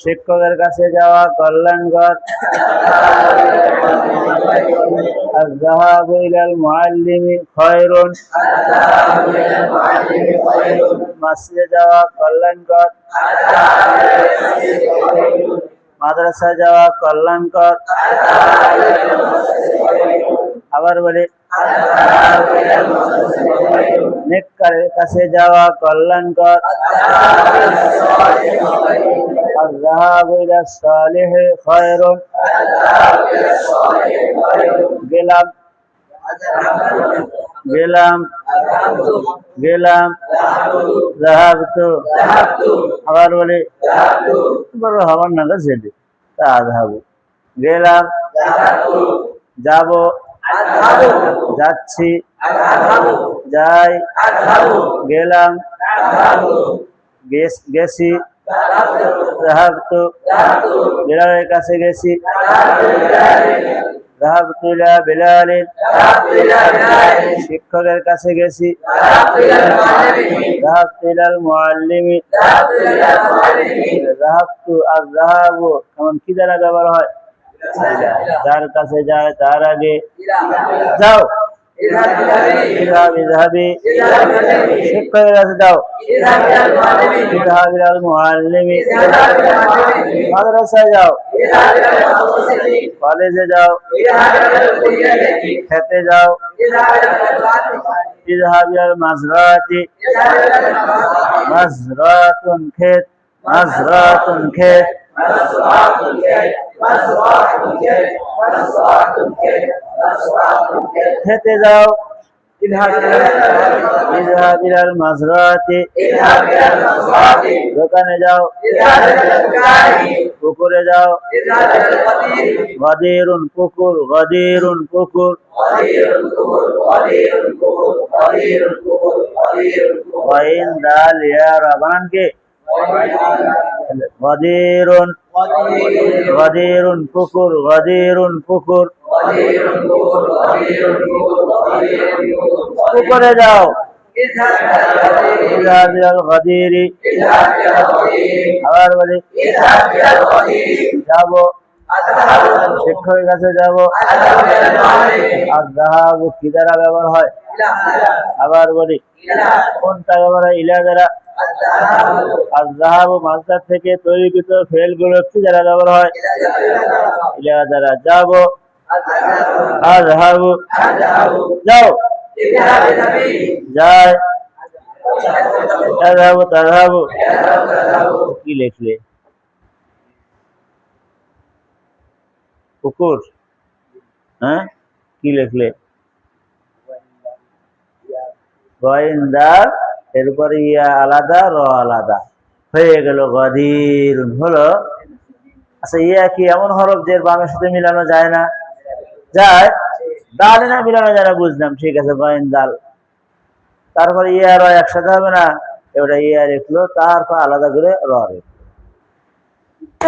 শিক্ষকের কাছে যাওয়া কল্যাণকর। الذهاب إلى المعلم خير। মসজিদে যাওয়া কল্যাণকর। মাদ্রাসা যাওয়া কল্যাণকর। আবার বলি, নেককারের কাছে যাওয়া কল্যাণকর। الذهاب إلى الصالح خير। গেলাম গেলাম গেলাম ذهبت। আবার বলি, বড় হবার না ছেলে আযহাব। গেলাম, যাব, যাচ্ছি, যাই, গেলাম, গেছি, ذهبت বিলালের কাছে গেছি। ذهبت إلى بلال শিক্ষকের কাছে গেছি। ذهبت إلى المعلم। ذهبت الذهاب কেমন কি দ্বারা ব্যবহার হয়? যার কাছে যায় তার আগে যাও। اذهب اذهبي শিক্ষকের কাছে যাও। اذهب إلى المعلم মাদ্রাসায় যাও। কলেজে যাও। খেতে যাও। اذهب إلى المزرعة مزرعة খেত। مزرعة খেত। খেতে যাও। اذهب إلى المزرعة দোকানে যাও। পুকুরে যাও। غدير পুকুর। غدير পুকুর। وإن دال يا ربان کے غدير غدير পুকুর। غدير পুকুর। পুকুরে যাও। اذهب إلى الغدير আবার বলি, যাব, শিক্ষকের কাছে যাব। الذهاب কি দ্বারা ব্যবহার হয়? আবার বলি, কোনটা ব্যবহার হয়? ইলা দ্বারা। الذهاب মাসদার থেকে তৈরিকৃত ফেলগুলো কি দ্বারা ব্যবহার হয়? ইলা দ্বারা। যাব, আযহাব যাও, যায়, তাযহাবু তাযহাবু। কি লিখলে? পুকুর। হ্যাঁ, কি লিখলে? গোয়েন্দার, এরপরে ইয়া আলাদা, র আলাদা হয়ে গেল গদির হলো। আচ্ছা, ইয়া কি এমন হরফ যে বামের সাথে মিলানো যায় না? যায়। দালে না মিলানো যায় না, বুঝলাম, ঠিক আছে, গোয়েন্দাল। তারপরে ইয়া র একসাথে হবে না, এবারে ইয়া লিখলো, তারপর আলাদা করে র লিখলো।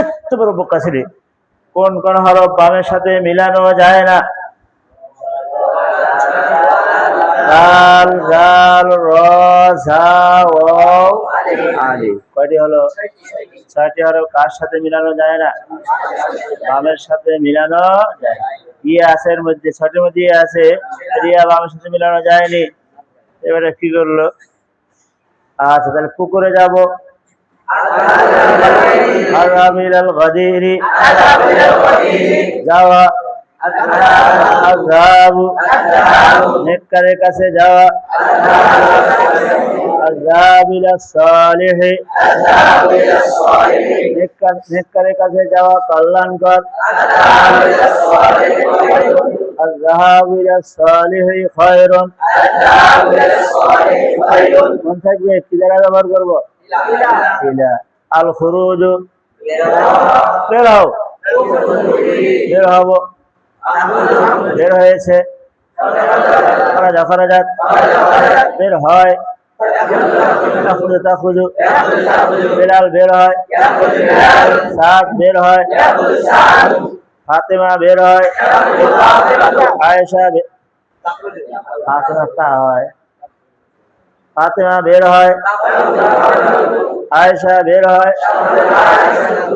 এত বড় বোকা ছিল। কোন কোন হরফ বামের সাথে মিলানো যায় না? দাল, জাল, র, ঝা, ওয়াও, আলিফ। কয়টি হলো? 6টি হরফ। কার সাথে মিলানো যায় না? বামের সাথে মিলানো যায়। ইয়া আছে এর মধ্যে, 6টির মধ্যে ইয়া আছে, ইয়া বামের সাথে মিলানো যায়নি। এবারে কি করলো? আচ্ছা, তাহলে পুকুরে যাব। আযহাব ইলাল গাদিরি যাওয়া। আযহাবু নেককারের কাছে যাওয়া। আযহাব ইলাস সালিহি নেককারের কাছে যাওয়া কল্যাণকর। الذهاب إلى الصالح خير। মন থাকবে কি দ্বারা ব্যবহার করবো? ইলা। আল খুরুজ বের হও। বের হব। বের হয়েছে। খরাজাত বের হয়। তাখুজু বেলাল বের হয়। সাদ বের হয়। ফাতেমা বের হয়। আয়েশা ফাতেমা তা হয়। ফাতেমা বের হয়, আয়েশা বের হয়,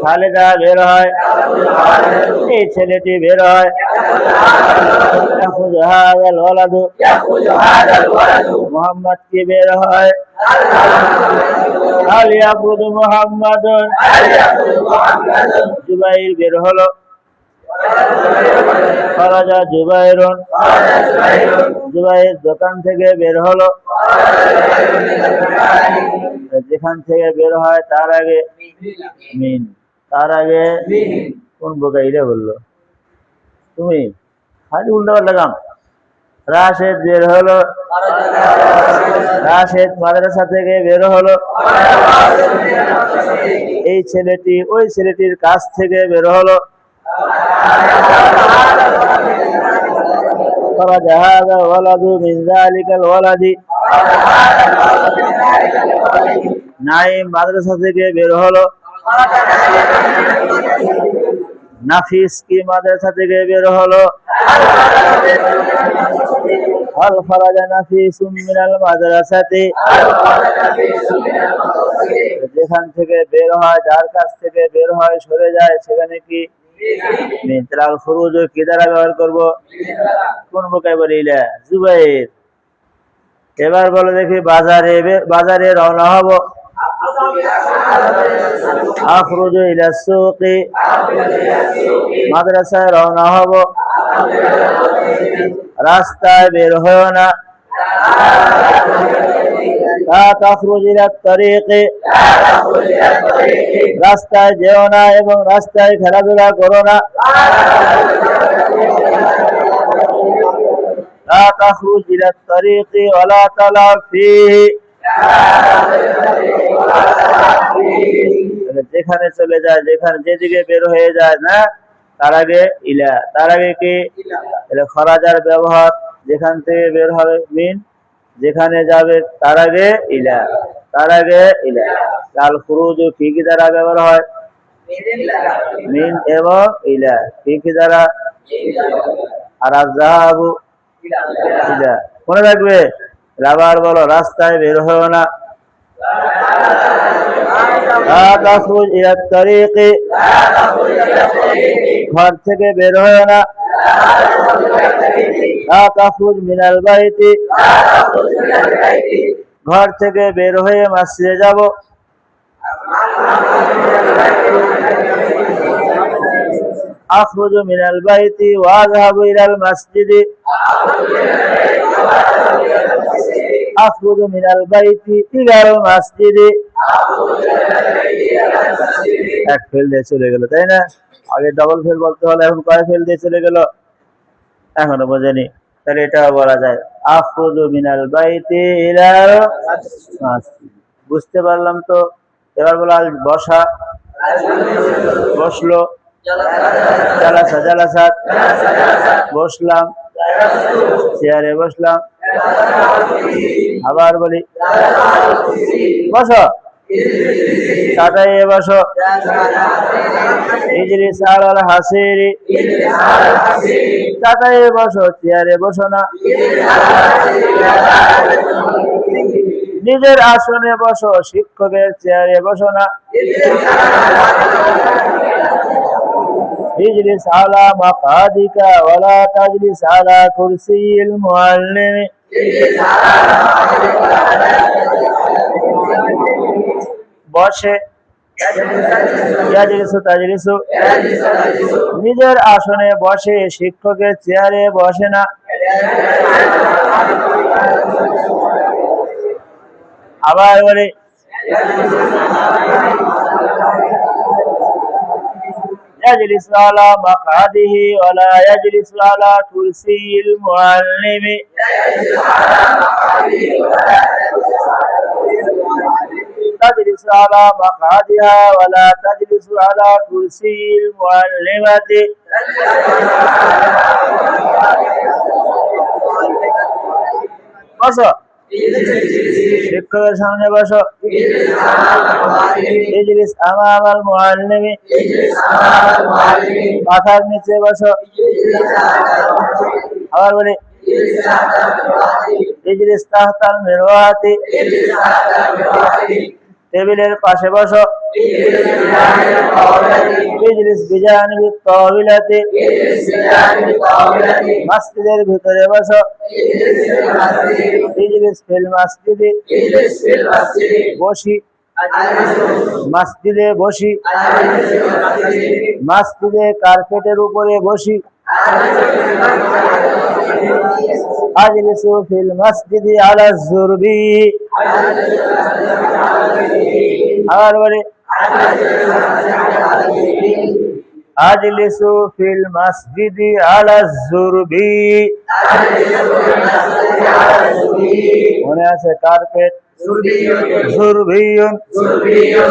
খালেদা বের হয়, এই ছেলেটি বের হয়, মোহাম্মদ কি বের হয়, মোহাম্মদ জুবাইর বের হলো, খরাজা জুবাইরুন, জুবাইর দোকান থেকে বের হলো, যেখান থেকে বের হয় তার আগে মিন, তার আগে কোন বোকাইরে বললো তুমি খালি উল্টা পাল্টা কাম। রাশেদ বের হলো, রাশেদ মাদ্রাসা থেকে বের হলো, এই ছেলেটি ওই ছেলেটির কাছ থেকে বের হলো, নাইম মাদ্রাসা থেকে বের হলো, নাফিস কি মাদ্রাসা থেকে বের হলো, আল খরাজা নাফিসুম মিনাল মাদ্রাসাতি, যেখান থেকে বের হয় যার কাছ থেকে বের হয় সরে যায় সেখানে কি মিন। আল খুরুজ কি দ্বারা ব্যবহার করব, কোন বোকায় বলিলা জুবাইর। এবার বলো দেখি বাজারে, বাজারে রওনা হব, আখরুজু ইলা সুকি, মাদ্রাসায় রওনা হব, রাস্তায় বের হও না, লা তাখরুজ ইলা তারিকি, রাস্তায় যেও না এবং রাস্তায় খেলাধুলা করো না, লা তাখরুজ ইলা তারিকি ওয়া লা তালাব ফীহি, যেখানে চলে যায় যেখানে যেদিকে বের হয়ে যায় না তার আগে ইলা, তার আগে কি খরাজার ব্যবহার, যেখান থেকে বের হবে মিন, যেখানে যাবে তার আগে ইলা, তার আগে ইলা। আল খুরুজ কি কি দ্বারা ব্যবহার হয়, মিন এবং ইলা, কি কি দ্বারা, আর আযাবু ইলা। মনে রাখবে, আবার বলো রাস্তায় বের হও না, লা তাখরুজ ইলা তারিকি, ঘর থেকে বের হও না, লা তাখরুজ মিনাল বাইতি, ঘর থেকে বের হয়ে মসজিদে যাব, আখরুজু মিনাল বাইতি ওয়া আযহাবু ইলাল মসজিদি, আখরুজু মিনাল বাইতি ইলাল মসজিদি। এক ফেল দিয়ে চলে গেল, তাই না? আগে ডবল ফেল বলতে হলে এখন কয় ফেল দিয়ে চলে গেল এখনো বোঝেনি। তাহলে এটা বলা যায় আখরুজু মিনাল বাইতি ইলাল মসজিদ। বুঝতে পারলাম তো? এবার বলা বসা, বসলো, জালাসা জালাসাত, বসলাম, চেয়ারে বসলাম, আবার বলি বসো, চাটাইয়ে বসো, ইজলিস আলাল হাসিরি, চাটাইয়ে বসো, চেয়ারে বসো না, নিজের আসনে বসো, শিক্ষকের চেয়ারে বসো না, ইজলিস আলা মাকাদিকা ওয়ালা তাজলিস আলা কুরসিল মুআল্লিম, বসে, ইয়াজলিসু তাজলিসু, নিজের আসনে বসে, শিক্ষকের চেয়ারে বসে না। আবার বলি يجلس على مقعده ولا يجلس على كرسي المعلم، تجلس على مقعدها ولا تجلس على كرسي المعلمة، বসো, শিক্ষকের সামনে বসো, ইজলিস আমামাল মুআল্লিমি, মাথার নিচে বসো। আবার বলি ইজলিস তাহতাল মিরওয়াতি টেবিলের পাশে বসো ইজলিস বিজানিবিত তাওবিলাতি মসজিদের ভিতরে বসো ইজলিস ফিল মসজিদি বসি মসজিদে বসি মসজিদে কার্পেটের উপরে বসি আজলিসু ফিল মসজিদি আলা যুরবি আর বলে আজলিসু ফিল মসজিদি আলা যুরবি মনে আছে কার্পেট যুরবিয়ুন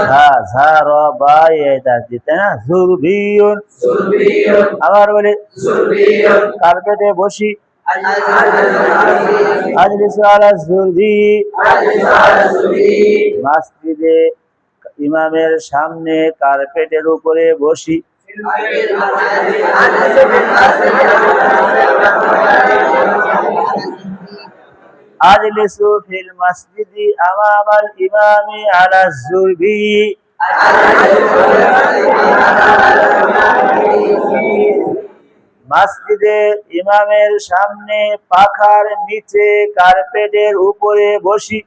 হ্যাঁ ঝার বা এটা দিতে না যুরবিয়ুন আবার বলে কার্পেটে বসি আজলিসু আলা যুরবি মসজিদে ইমামের সামনে কার্পেটের উপরে বসি আজলিসু ফিল মসজিদি আমামাল ইমামি আলা যুরবি মসজিদে ইমামের সামনে পাখার নিচে কার্পেটের উপরে বসি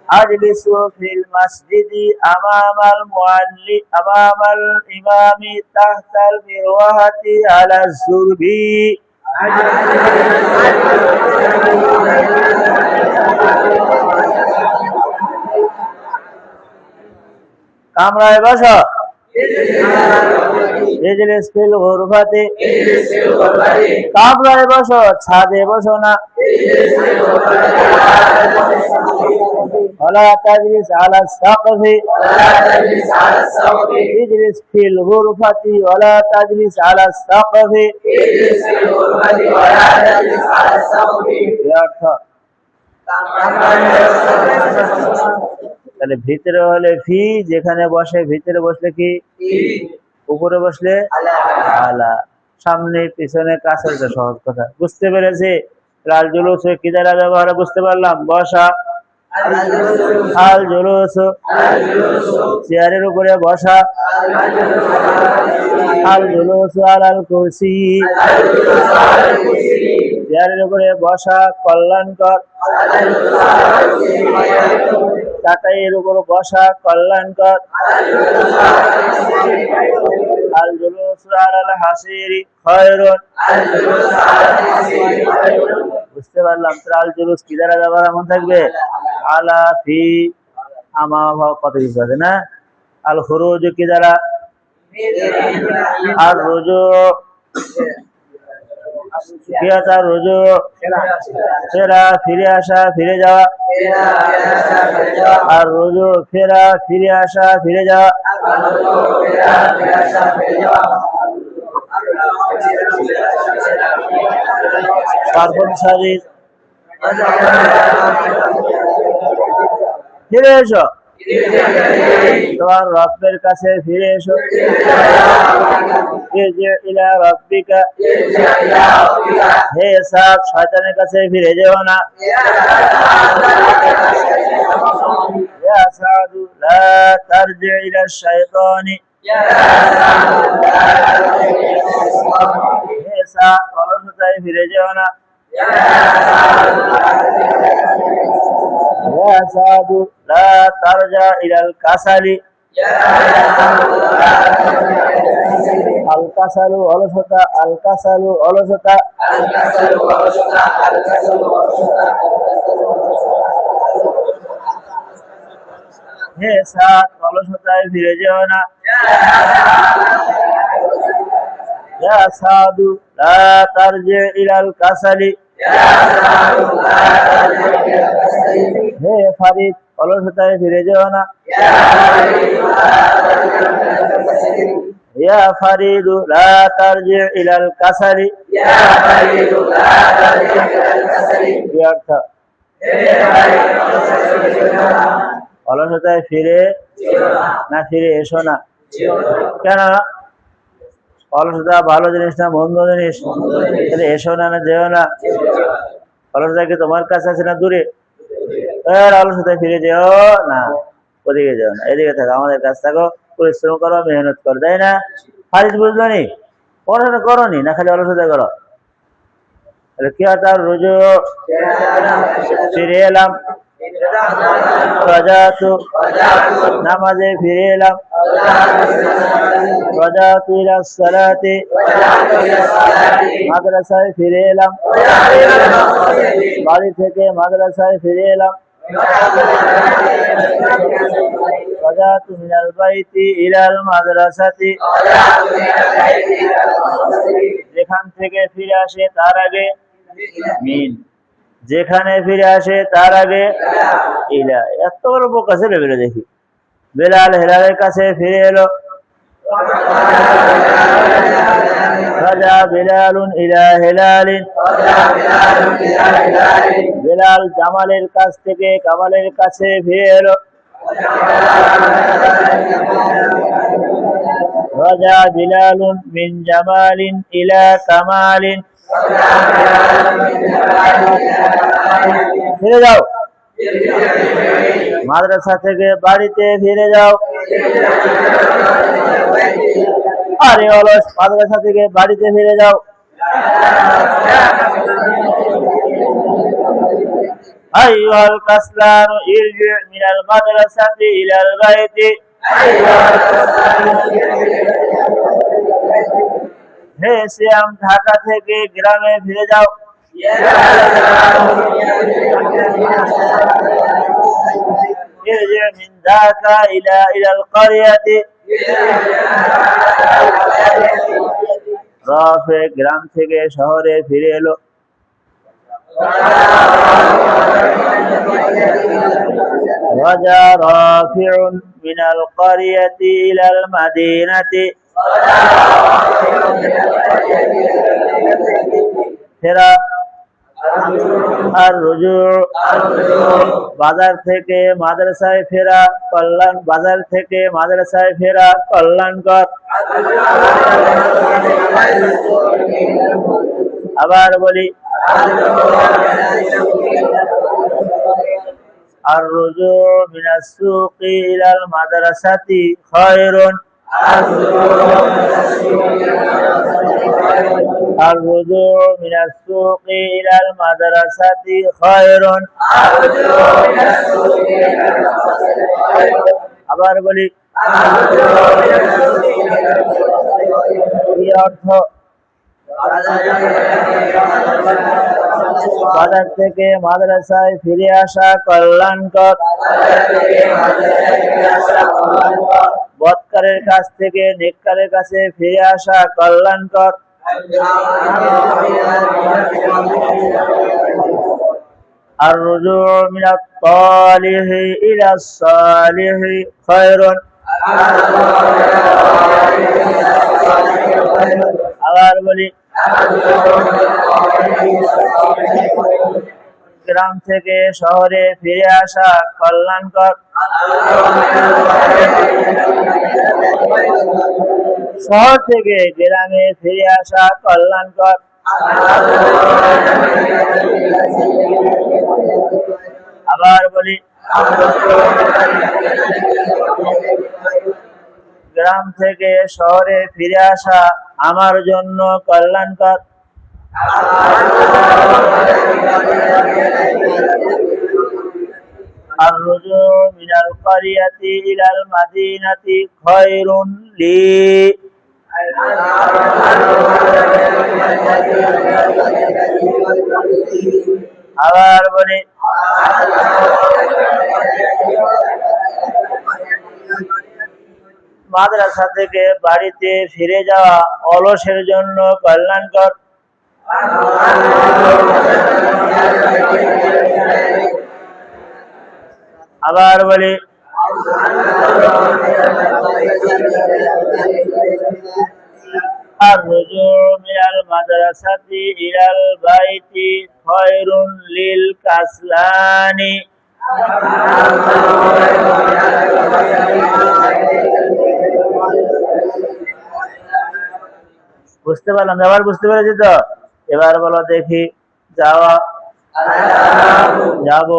আজলিসু ফিল মসজিদি আমামাল ইমামি তাহতাল মিরওয়াতি আলা যুরবি কামরায় বসো ইজলিস ফিল গুরফাতি কামরায় বসো ছাদে বসো না ওয়ালা তাজলিস আলা সাকফি ইজলিস ফিল গুরফাতি ওয়ালা তাজলিস আলা সাকফি তাহলে ভিতরে হলে ফি যেখানে বসে ভিতরে বসলে কি উপরে বসলে আলা সামনে পিছনে কাছে সহজ কথা বুঝতে পেরেছি আল জুলুস কি দ্বারা ব্যবহার বুঝতে পারলাম বসা আল জুলুস চেয়ারের উপরে বসা আল জুলুস আলাল কুরসি চেয়ারের উপরে বসা কল্যাণকর চাটাইয়ের উপর বসা কল্যাণকর আল জুলুস আলাল হাসিরি খায়রুন বুঝতে পারলাম আল জুলুস কি দ্বারা ব্যবহার এমন থাকবে আলা ফি আমা ভাব কত কিছু আছে না আল খুরুজ কি দ্বারা আর রুজু কি আছে রুজু ফেরা ফিরে আসা ফিরে যাওয়া আর রুজু ফেরা ফিরে আসা ফিরে যাওয়া তারপর সাজিদ ফিরে এসো তোমার রবের কাছে ফিরে এসো ইলা রাব্বিকা হে সাব শয়তানের কাছে ফিরে যেও না ইয়া সাদু লা তারজি ইলা শাইতানি হে সাব অলসতায় ফিরে যেও না ইয়া সাদু লা তারজা ইলাল কাসালি আল কাসালু অলসতা আল কাসালু অলসতা হে সাদ অলসতায় ফিরে যেও না ইয়া সাদু লা তারজি ইলাল কাসালি হে ফারিদ অলসতায় ফিরে যেও না ইয়া ফারিদু লা তারজি ইলাল কাসালি কি অর্থ অলসতায় ফিরে না ফিরে এসো না কেন? অলসতা ভালো জিনিস না মন্দ জিনিস? এসো না, না যেও না। অলসতা কি তোমার কাছে আছে না দূরে? অলসতায় ফিরে যেও না, ওদিকে যেও না, এদিকে থাকো, আমাদের কাছ থাকো, পরিশ্রম করো, মেহনত করো, তাই না? হাদিস বুঝলো নি? পড়াশোনা করো নি, না খালি অলসতা করো? কি হয় তার? রুজু, ফিরে এলাম, রাজাতু, নামাজে ফিরে এলাম, রাজাতু ইলা সালাতি, মাদ্রাসায় ফিরে এলাম, বাড়ি থেকে মাদ্রাসায় ফিরে এলাম, রাজাতু মিনাল বাইতি ইলাল মাদ্রাসাতি, যেখান থেকে ফিরে আসে তার আগে মিন, যেখানে ফিরে আসে তার আগে ইলা। এত বড় বোকা ছেলে বেরো দেখি। বেলাল হেলালের কাছে ফিরে এলো, রাজা বেলালুন ইলা হেলালিন, বেলাল জামালের কাছ থেকে কামালের কাছে ফিরে এলো, রাজা বিলালুন মিন জামালিন ইলা কামালিন। ফিরে যাও, মাদ্রাসা থেকে বাড়িতে ফিরে যাও। আরে অলস, মাদ্রাসা থেকে বাড়িতে ফিরে যাও। আইয়ুহাল কাসলানু ইরজি মিনাল মাদ্রাসাতি ইলাল বাইতি, হে শ্যাম ঢাকা থেকে গ্রামে ফিরে যাও। ইরজি মিন ঢাকা ইলাল ক্বরিয়াতি, রাফে গ্রাম থেকে শহরে ফিরে এলো, রাজা রাফিউন মিনাল ক্বরিয়াতি ইলাল মাদিনাতি, ফেরা। আর রুজু, বাজার থেকে মাদ্রাসায় ফেরা কল্যাণ, বাজার থেকে মাদ্রাসায় ফেরা কল্যাণকর। আবার বলি, আর রুজু মিনাস সুকি ইলাল মাদ্রাসাতি খায়রুন, আর রুজু মিনাস সুকি ইলাল মাদ্রাসাতি খায়রুন। আবার বলি, কি অর্থ? বাজার থেকে মাদ্রাসায় ফিরে আসা কল্যাণকর, বদকারের কাছ থেকে নেককারের কাছে ফিরে আসা কল্যাণকর। আর রুজু মিনাত তালিহি ইলাস সালিহি খায়রুন। আবার বলি, গ্রাম থেকে শহরে ফিরে আসা কল্যাণকর, শহর থেকে গ্রামে ফিরে আসা কল্যাণকর। আবার বলি, গ্রাম থেকে শহরে ফিরে আসা আমার জন্য কল্যাণকর। আর রুজু মিনাল ক্বরিয়াতি ইলাল মাদিনাতি খায়রুন লি। আবার বলি, মাদ্রাসা থেকে বাড়িতে ফিরে যাওয়া অলসের জন্য কল্যাণকর। আবার বলি, আর রুজু মিনাল মাদ্রাসাতি ইলাল বাইতি খায়রুন লিল কাসলানি। বুঝতে পারলাম, এবার বুঝতে পেরেছি তো? এবার বলো দেখি, যাওয়া, যাব,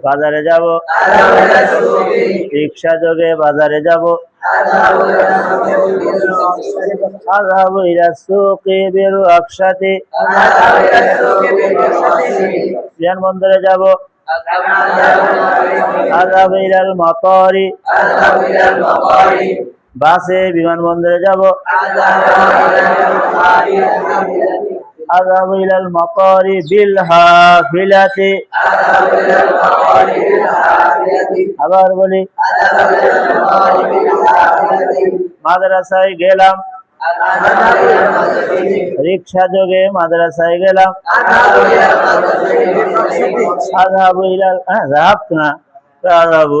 বাজারে যাব, রিক্সা যোগে বাজারে যাব, আযহাবু ইলা সুকি বিল রাকশাতি, বিমানবন্দরে যাব, আযহাবু ইলাল মাতারি, বাসে বিমানবন্দরে যাব, আযহাবু ইলাল মাতারি বিল হাফিলাতি, আবার বলি মাদ্রাসায় গেলাম, রিক্সা যোগে মাদ্রাসায় গেলাম, আযহাবু ইলাল যাহাবতু না আযহাবু,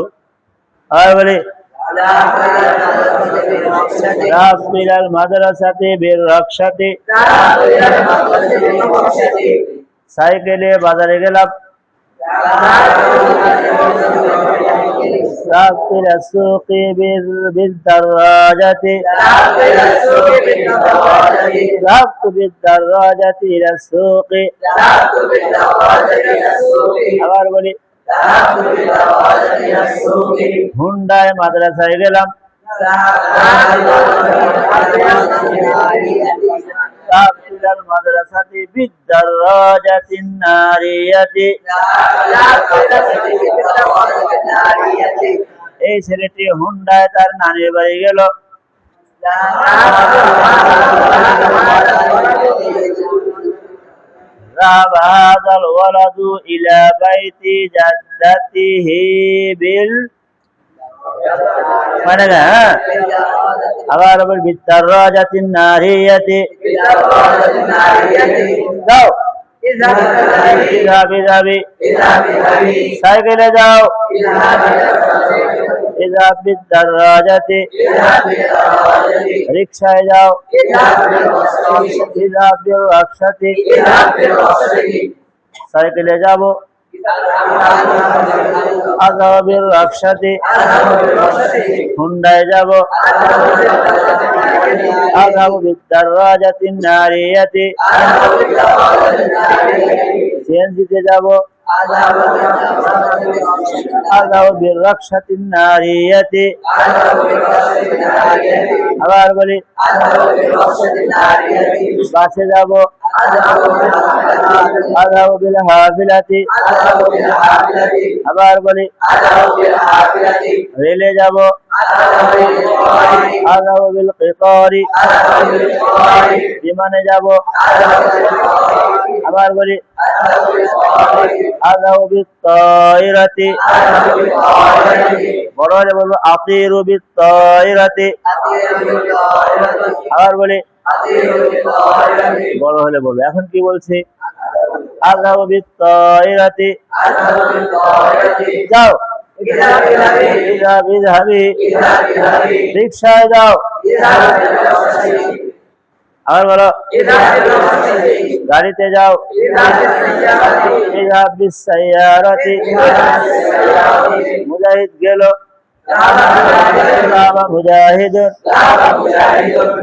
আবার বলি যাহাবতু ইলাল মাদ্রাসাতি বির রাকশাতি, সাইকেলে বাজারে গেলাম, যাহাবতু ইলা সুকি বিদ দারাজাতি, যাহাবতু বিদ দারাজাতি ইলা সুকি, আবার বলি হুন্ডায় মাদ্রাসায় গেলাম, যাহাবতু ইলাল মাদ্রাসাতি বিদ দারাজাতিন নারিয়াতি। এই ছেলেটি হুন্ডায় তার নানির বাড়ি গেল, ذهب هذا الولد إلى بيت جدته بال আবার বিদ্দারাজাতিন নারিয়াতি, যাও ইযাবি সাইকেলে যাও, ইযাব বিদ্দারাজাতি রিকশায় যাও, ইযাব বিল রাকশাতি সাইকেলে যাব, আযহাবু বিল রাকশাতি হুন্ডায় যাব, আযহাবু বিদ্দারাজাতিন নারিয়াতি সিএনজিতে যাব, আযহাবু বিল রাকশাতিন নারিয়াতি, আবার বলি বাসে যাব, আযহাবু বিল হাফিলাতি, আবার বলি রেলে যাব, আযহাবু বিল কিতারি বিমানে যাব, আবার বলি আযহাবু বিত তায়রাতি, বড় হলে বলবো আতিরু বিত তায়রাতি, আবার বলি বড় হলে বলবো। এখন কি বলছি? আযহাবু বিত তায়রাতি, যাও, ইযাবি রিকশায় যাও, আবার বলো গাড়িতে যাও, ইযাব বিস সাইয়ারাতি মুজাহিদ গেল, মুজাহিদুন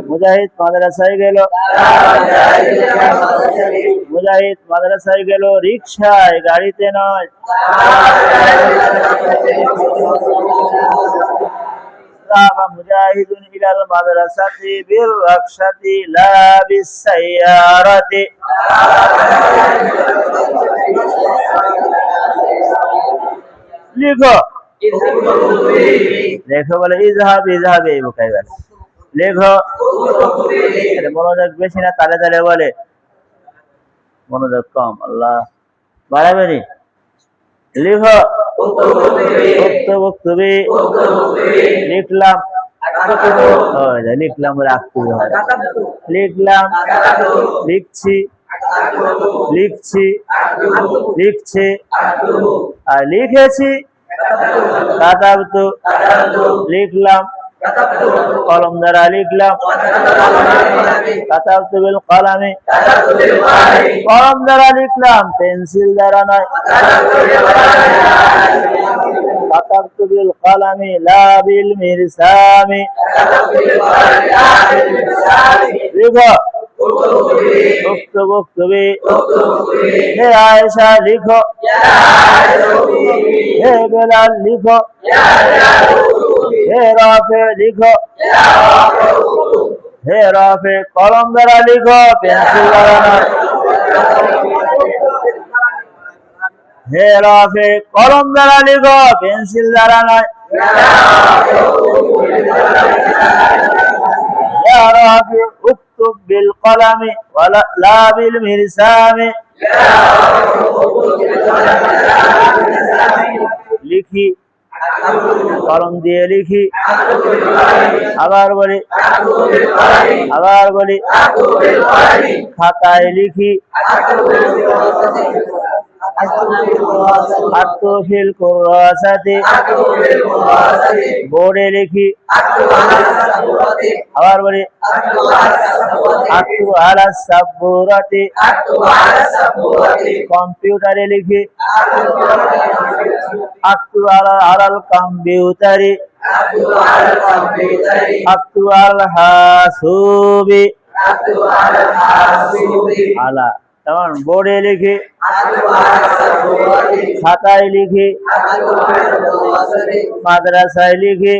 মুজাহিদ মাদ্রাসায় গেল, মুজাহিদ মাদ্রাসায় গেল রিকশায়, গাড়িতে নয়। মুজাহিদুন ইলাল মাদ্রাসাতি বির রাকশাতি লা বিস সাইয়ারাতি। লিখো লেখো বলে ইযহাব ইযহাবি বুকাই বলে লেখো, মনোযোগ বেশি না, তালে তালে বলে, মনোযোগ কম, আল্লাহ বাড়াবেনি। লিখো উক্তবি লিখলাম, লিখলাম বলে আক্তুবি হয়, লিখলাম, লিখছি, লিখছি, লিখছে, আর লিখেছি, কাতাবতু লিখলাম, কলম দ্বারা লিখলাম। কাতাবতু বিল কলামি, কলম দ্বারা লিখলাম, পেন্সিল দ্বারা নয়। কাতাবতু বিল কলামি লা বিল মিরসামি, লিখো। উক্তুব উক্তুবি, হে আয়েশা লিখো। হে বেলাল লিখো। হে রাফে লিখো। হে রাফে কলম দ্বারা লিখো, পেন্সিল দ্বারা নয়। হে রাফে কলম দ্বারা লিখো, পেন্সিল দ্বারা নয়। ইয়া রাফি উক্তুব বিল কলামি ওয়ালা লা বিল মিরসামি, লিখি, কলম দিয়ে লিখি। আবার বলি, আবার বলি, খাতায় লিখি। আক্তু ফিল কুরাসাতি, বোর্ডে লিখি। আবার বলি, আক্তু আলা সাব্বুরাতি, কম্পিউটারে লিখি। আক্তু আলাল কম্পিউটারি, আক্তু আল হাসুবি। আলা তখন বোর্ডে লিখি, খাতায় লিখি, মাদ্রাসায় লিখি।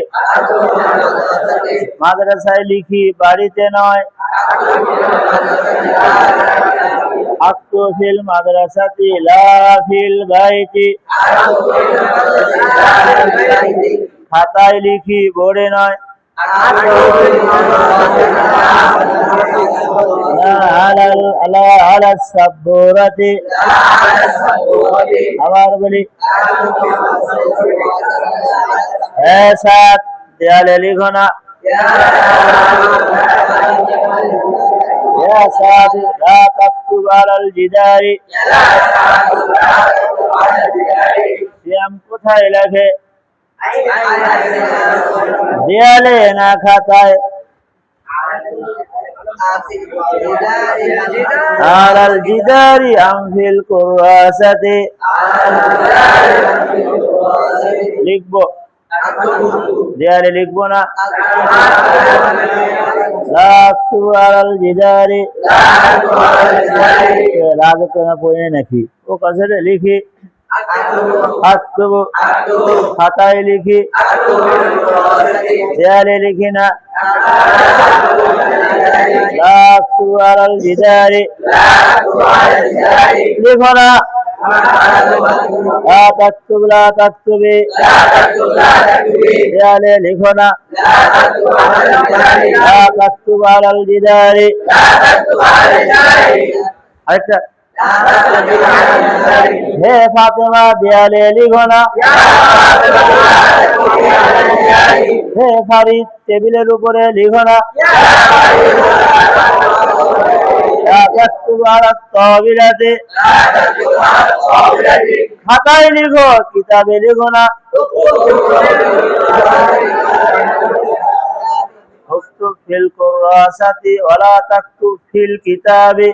মাদ্রাসায় লিখি, বাড়িতে নয়। আক্তু ফিল মাদ্রাসাতি লা ফিল বাইতি, খাতায় লিখি, বোর্ডে নয়। আলা সাব্বুরাতি, আবার বলি, সাত দেয়ালে লিখো না। ইয়া সাদি লা তাকতুব আলাল জিদারি, সিয়াম কোথায় লেখে? দেয়ালে না খাতায়? আলাল জিদারি আম ফিল কুরাসাতি, লিখবো। দেয়ালে লিখবো না। লা আকতুবু আলাল জিদারি, লাগতো না পড়ে নাকি? ও কাছে লিখি। আক্তুবু, খাতায় লিখি, দেয়ালে লিখি না। লা আকতুবু আলাল জিদারি, লিখো না। লা তাকতুব লা তাকতুবি, দেয়ালে লিখো না। লা তাকতুব আলাল জিদারি। আচ্ছা, হে ফাতেমা দেয়ালে লিখো না। হে ফারিদ টেবিলের উপরে লিখো না। খাতায় লিখো, কিতাবে লিখো না। উক্তুব ফিল কুরাসাতি ওয়ালা তাকতুব ফিল কিতাবি,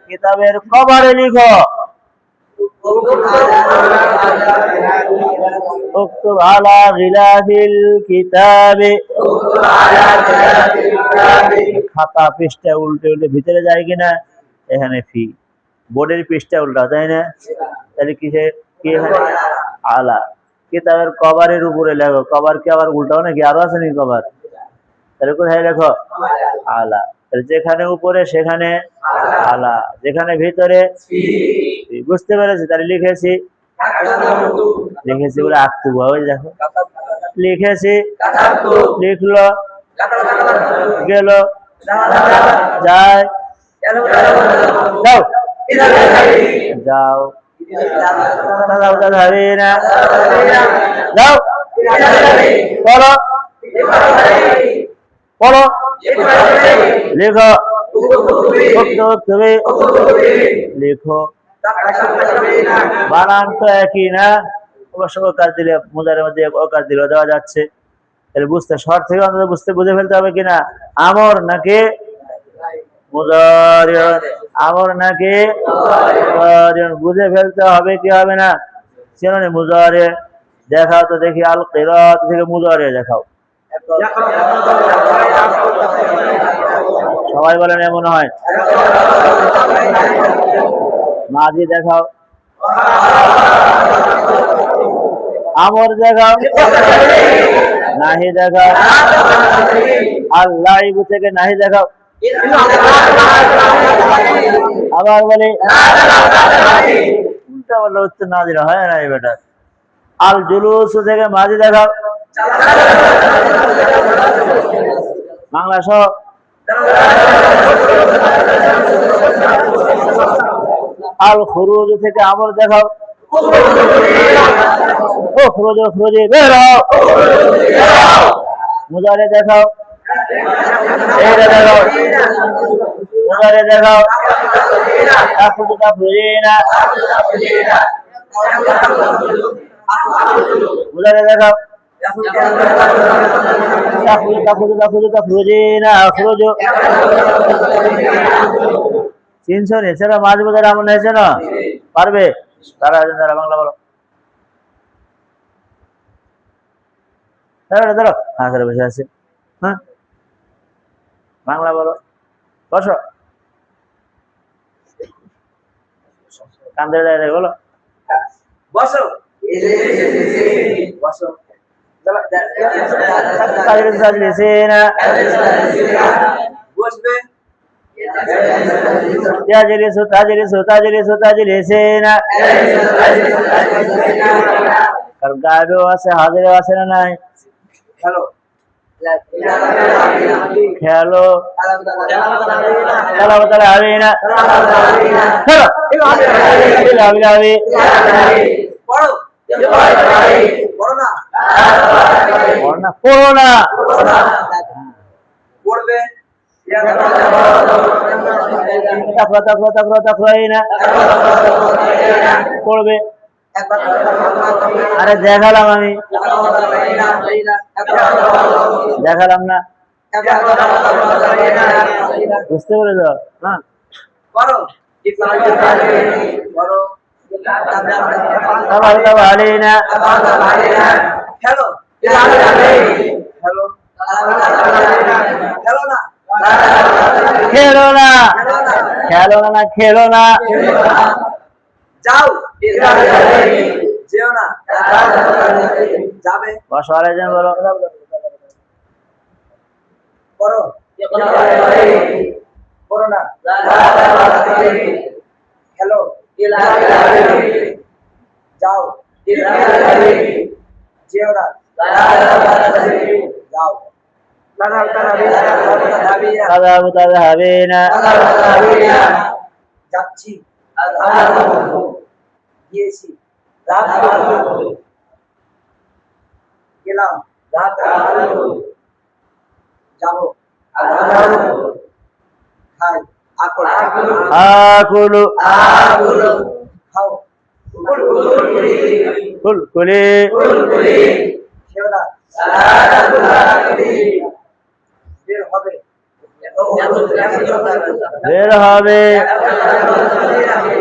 কিতাবের কভারে লিখো। উক্তুব আলা গিলাফিল কিতাবি, খাতা পৃষ্ঠা উল্টে উল্টে ভিতরে যায় কিনা? এখানে ফি, বোর্ডের পৃষ্ঠা উল্টা, তাই না? তাহলে কিসে কি এখানে আলা? কিতাবের কভারের উপরে লেখো। কভার কি আবার উল্টাও নাকি? আরো আছে নাকি কভার? তাহলে কোথায় লেখো? আলা। তাহলে যেখানে উপরে সেখানে আলা, যেখানে ভিতরে। বুঝতে পেরেছি? তাহলে লিখেছি, লিখেছি বলে আক্তুবু, দেখো লিখেছি, লিখলো, গেল, যায়, যাও, যাও, যাও, পড়ো, পড়ো, লিখো, লিখো। বানান তো একই না? অবশ্য ওকার দিলে মুজারের মধ্যে ওকার দিলেও দেওয়া যাচ্ছে। তাহলে বুঝতে শর্ট থেকে অন্তত বুঝে ফেলতে হবে কিনা আমর নাকি মুজারি, আমর নাকি মুজারি, বুঝে ফেলতে হবে কি হবে না? চেনো মুজারি? দেখাও তো দেখি, আল কিরাত থেকে মুজারি দেখাও। সবাই বলেন এমন হয়। মাঝি দেখাও, আমর দেখাও, নাহি দেখাও, আল্লাহ থেকে নাহি দেখাও। আবার বলি উল্টা বললে উত্তর না দিলে হয় না। বেটা আল জুলুস থেকে মাঝি দেখাও, বাংলা সহ। আল খুরুজ থেকে আমর দেখাও, ও খুরুজ খুরুজ বের হও। মুজারে দেখাও, এটা দেখাও, মুজারে দেখাও, তাখরুজু তাখরুজিনা, মুজারে দেখাও, তাখরুজু তাখরুজু তাখরুজু তাখরুজিনা, আখরুজু। চিনছো নি? সেটা মাঝ মুজারে আমল হয়েছে না? পারবে? তারা বাংলা বলো। ধরো হ্যাঁ করে বসে আছে। হ্যাঁ বাংলা বলো, বসো, কান্দে বলো, বসো বসো। বসবে। তাজলিসু তাজলিসু তাজলিসু তাজলিসিনা, কারণ গায়েবেও আছে হাজিরেও আছে না নাই? খেলো খেলো, খেলো তাহলে হবে না। খেলো পড়ো না, পড়বে। পড়বে। আরে দেখালাম আমি, দেখালাম না, বুঝতে পেরেছ? হ্যাঁ খেলো না, খেলো না, খেলো না, যাও, যেও না, যাবে। বসো বলো, করো করো না, খেলো, যাও, যেও না, যাও। যাচ্ছি, গিয়েছি, গেলাম, যাবো, খাই, আকুলু, খাও, কুলকুলি, খেও না, বের হবে, বের হবে।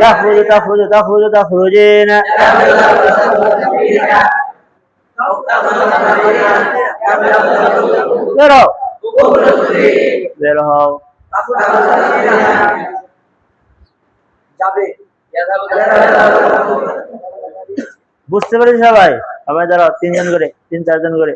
তাখরুজু তাখরুজু তাখরুজু তাখরুজিনা, বের হও, বের হও। যাবে। বুঝতে পেরেছি সবাই? সবাই দাঁড়াও, 3 জন করে, 3-4 জন করে।